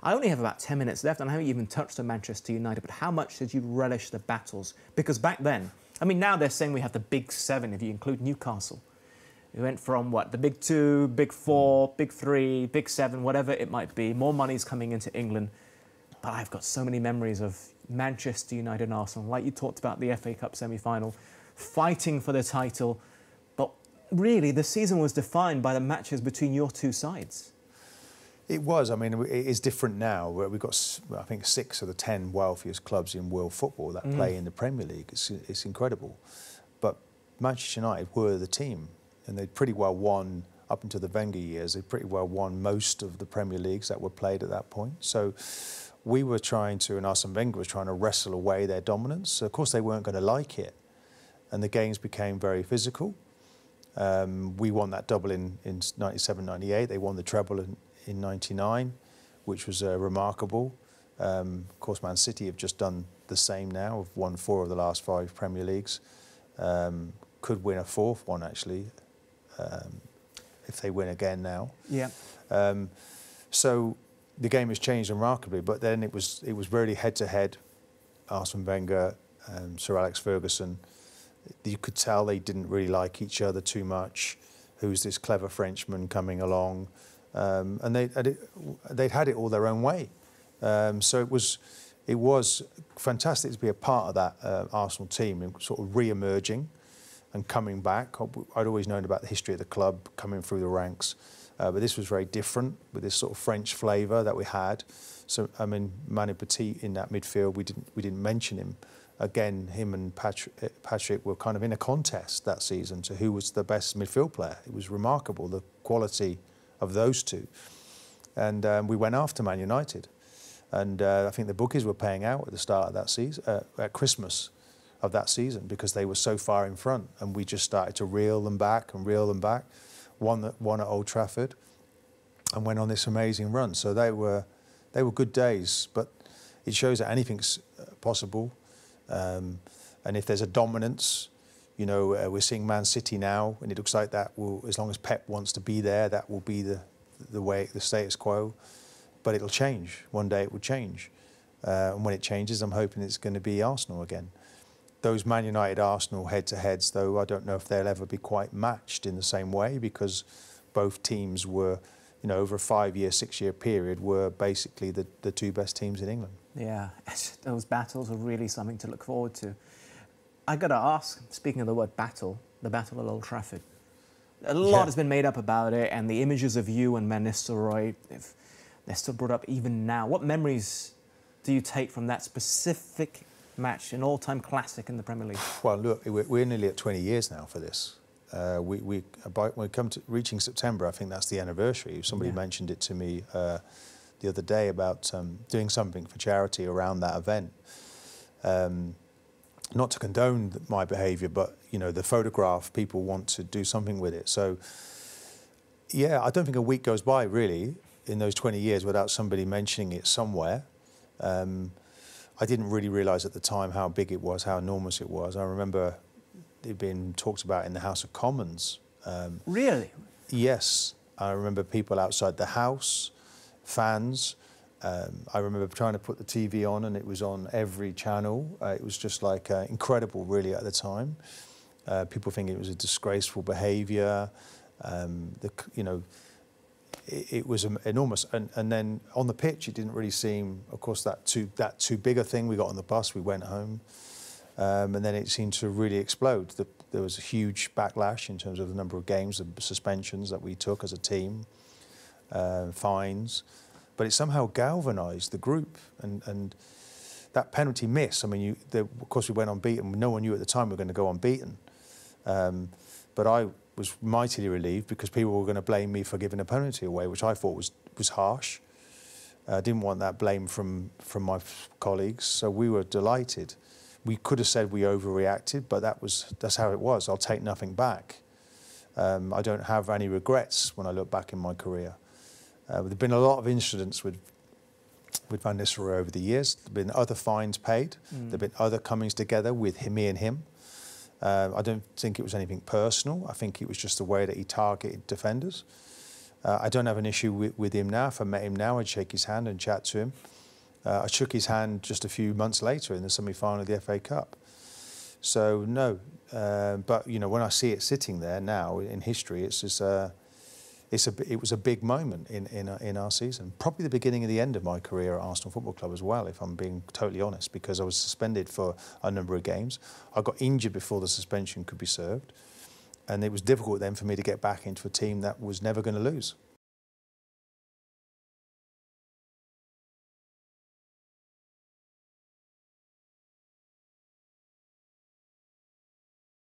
I only have about 10 minutes left, and I haven't even touched on Manchester United, but how much did you relish the battles? Because back then, I mean, now they're saying we have the big seven, if you include Newcastle. We went from, what, the big two, big four, big three, big seven, whatever it might be. More money's coming into England. But I've got so many memories of Manchester United and Arsenal. Like you talked about the FA Cup semi-final, fighting for the title. But really, the season was defined by the matches between your two sides. It was. I mean, it is different now. We've got, I think, 6 of the 10 wealthiest clubs in world football that play in the Premier League. It's incredible. But Manchester United were the team, and they'd pretty well won, up until the Wenger years, they pretty well won most of the Premier Leagues that were played at that point. So we were trying to, and Arsene Wenger was trying to wrestle away their dominance. So of course, they weren't going to like it. And the games became very physical. We won that double in 97, 98. They won the treble in 99, which was remarkable. Of course, Man City have just done the same now. Have won 4 of the last 5 Premier Leagues. Could win a 4th one, actually, if they win again now. Yeah. So the game has changed remarkably, but then it was really head-to-head. Arsene Wenger, Sir Alex Ferguson. You could tell they didn't really like each other too much. Who's this clever Frenchman coming along? And they'd had it all their own way. So it was fantastic to be a part of that Arsenal team and sort of re-emerging and coming back. I'd always known about the history of the club, coming through the ranks. But this was very different with this sort of French flavour that we had. So, I mean, Manu Petit in that midfield, we didn't mention him. Again, him and Patrick were kind of in a contest that season to who was the best midfield player. It was remarkable, the quality of those two. And we went after Man United. And I think the bookies were paying out at the start of that season, at Christmas of that season, because they were so far in front. And we just started to reel them back and reel them back. Won at Old Trafford and went on this amazing run. So they were good days, but it shows that anything's possible. And if there's a dominance, you know, we're seeing Man City now, and it looks like that will, as long as Pep wants to be there, that will be the way, the status quo. But it'll change. One day it will change. And when it changes, I'm hoping it's going to be Arsenal again. Those Man United Arsenal head-to-heads, though, I don't know if they'll ever be quite matched in the same way, because both teams were, you know, over a 5-year, 6-year period, were basically the 2 best teams in England. Yeah, those battles are really something to look forward to. I got to ask, speaking of the word battle, the Battle of Old Trafford. A lot has been made up about it, and the images of you and Van Nistelrooy, they're still brought up even now. What memories do you take from that specific match, an all-time classic in the Premier League? Well, look, we're nearly at 20 years now for this. When we come to reaching September, I think that's the anniversary. Somebody mentioned it to me the other day about doing something for charity around that event. Not to condone my behaviour, but you know, the photograph, people want to do something with it. So, yeah, I don't think a week goes by really in those 20 years without somebody mentioning it somewhere. I didn't really realise at the time how big it was, how enormous it was. I remember it being talked about in the House of Commons. Really? Yes. I remember people outside the House, fans. I remember trying to put the TV on, and it was on every channel. It was just like incredible, really, at the time. People thinking it was a disgraceful behaviour. You know, it was enormous. And then on the pitch, it didn't really seem, of course, that too big a thing. We got on the bus, we went home, and then it seemed to really explode. There was a huge backlash in terms of the number of games, the suspensions that we took as a team, fines. But it somehow galvanised the group, and that penalty miss. I mean, of course, we went unbeaten. No one knew at the time we were going to go unbeaten. But I was mightily relieved because people were going to blame me for giving a penalty away, which I thought was harsh. I didn't want that blame from my colleagues, so we were delighted. We could have said we overreacted, but that's how it was. I'll take nothing back. I don't have any regrets when I look back in my career. There have been a lot of incidents with Van Nistelrooy over the years. There have been other fines paid. There have been other comings together with me and him. I don't think it was anything personal. I think it was just the way that he targeted defenders. I don't have an issue with him now. If I met him now, I'd shake his hand and chat to him. I shook his hand just a few months later in the semi-final of the FA Cup. So no, but you know, when I see it sitting there now in history, it's just it was a big moment in our season. Probably the beginning of the end of my career at Arsenal Football Club as well, if I'm being totally honest, because I was suspended for a number of games. I got injured before the suspension could be served, and it was difficult then for me to get back into a team that was never going to lose.